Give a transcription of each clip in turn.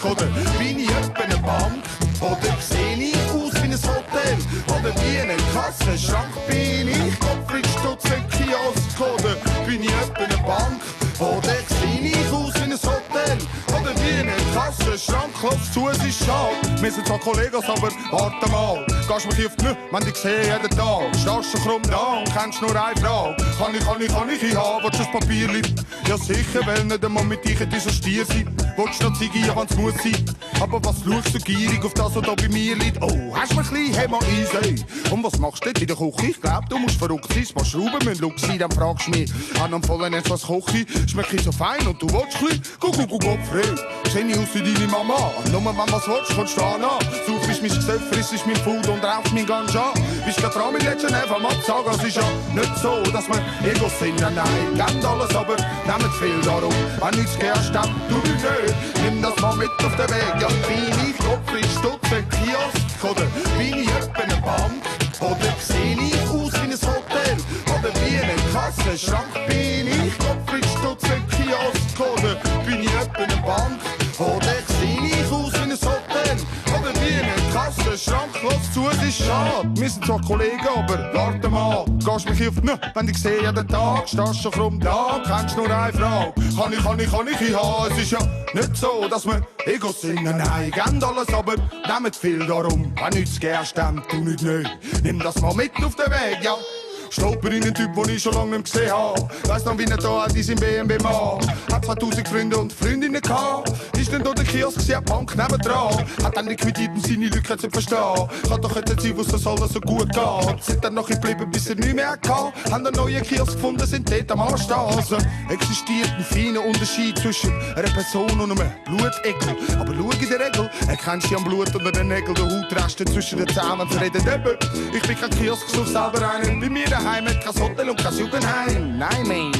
Kiosk oder bin ich etwa eine Bank? Oder sehe ich aus wie ein Hotel? Oder wie eine Kassenschrank? Bin ich Kopfrichtstutz ein Kiosk? Oder bin ich etwa eine Bank? Oder sehe ich aus wie ein Hotel? Oder wie eine Kassenschrank? Klopft zu, es ist schade. Wir sind zwar Kollegen, aber warte mal. Gehst mich auf die Nü, wenn ich sehe jeden Tag. Stehst schon krumm da und kennst nur eine Frage. Kann ich haben? Willst du das Papier liegt? Ja sicher, weil nicht einmal mit dich hätte ich so stier sein. Willst du noch Ziege, ja wenn's muss sein. Aber was schaust du gierig auf das, was da bei mir liegt? Oh, hast du mich ein bisschen, hey mal easy. Und was machst du dort in der Küche? Ich glaub, du musst verrückt sein. Ein paar Schrauben müssen Look sein, dann fragst du mich. An einem vollen Netz was koche ich? Schmeck ich so fein und du willst ein bisschen? Guck, frei. Seh ich aus wie deine Mama. Nur wenn was willst, kommst du an. Suchst mich Gesöff, frisst mein Food und rauchst mein Ganja. Bist grad dran mit letzten Nerven absagen. Es ist ja nicht so, dass wir Egos sind. Nein, gebt alles, aber nehmt viel darum. Wenn nichts gehst, dann tu nicht. Nimm das mal mit auf den Weg. Ja, bin ich Kopfrisch, Stutz, ein Kiosk? Oder bin ich etwa eine Bank? Oder seh ich aus wie ein Hotel? Oder wie eine Kassenschrank? Bin ich Kopfrisch, Stutz, ein Kiosk? Oder bin ich etwa eine Bank? Oder seh ich aus wie ein Hotel? Oder wie eine Kassenschrank? Lass zu, es ist schade. Wir sind zwar Kollegen, aber warte mal. Gehst mich auf die Nü, wenn ich sehe jeden Tag. Stehst schon krumm da, kennst nur eine Frage. Kann ich haben? Es ist ja nicht so, dass wir Egos sind. Nein, gebt alles, aber nehmt viel darum. Wenn nichts gehst, dann tu nicht neu. Nimm das mal mit auf den Weg, ja. Stolper in einen Typ, den ich schon lange nicht gesehen habe. Weiss noch, wie er da hat in seinem BMW Mann. Hat 2000 Freunde und Freundinnen gehabt. Ist dann da der Kiosk, sie hat Bank nebendran. Hat dann liquidiert und seine Leute nicht verstehen. Kann doch nicht sein, was das alles so gut geht. Sind dann noch geblieben, bis er nichts mehr hatte. Haben einen neuen Kiosk gefunden, sind dort am Anstehen. Also existiert ein feiner Unterschied zwischen einer Person und einem Blutegel. Aber schau in der Regel, erkennst du am Blut unter den Nägeln, der Hautreste zwischen den Zähnen, wenn sie reden. Eben, ich bin kein Kiosk, such selber einen. Bei mir daheim hat kein Hotel und kein Jugendheim. Nein, man,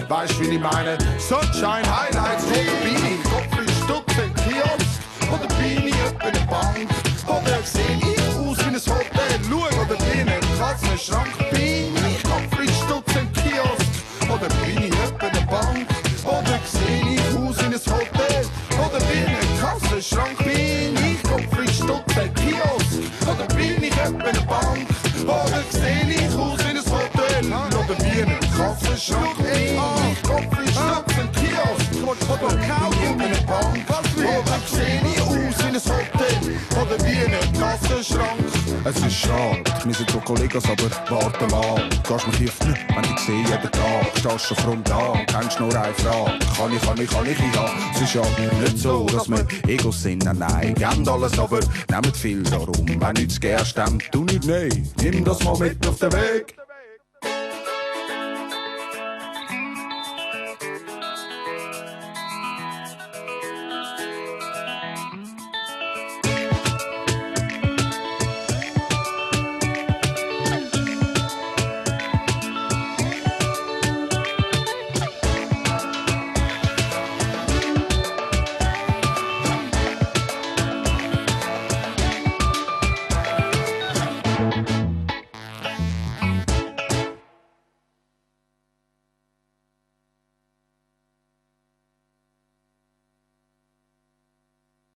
weißt wie ich meine? Sunshine, Highlights, oder bin ich Kopfrisch, Stutz, ein Kiosk? Oder bin ich etwa eine Bank? Oder seh ich aus wie ein Hotel? Schau, oder bin ich ein Kassenschrank? Bin ich Kopfrisch, Stutz, ein Kiosk? Oder bin ich etwa eine Bank? Oder seh ich aus wie ein Hotel? Oder bin ich ein Kassenschrank? Bin ich Kopfrisch, Stutz, ein Kiosk? Oder bin ich etwa eine Bank? Oder seh ich aus wie ein Hotel? Oder wie ein Kassenschrank? Bin ich Kopfrisch, Stutz, ein Kiosk? Oder bin ich etwa eine Bank? Oder seh ich aus wie ein Hotel? Oder wie ein Kassenschrank? Es ist schade, wir sind so Kollegen, aber warte mal. Gehst mich auf die Nü, wenn ich sehe jeden Tag. Stehst schon krumm da und kennst nur eine Frage. Kann ich, ja. Es ist ja nicht so, dass wir Egos sind. Nein, gebt alles, aber nehmt viel darum. Wenn nichts gehst, dann tu nicht nein. Nimm das mal mit auf den Weg.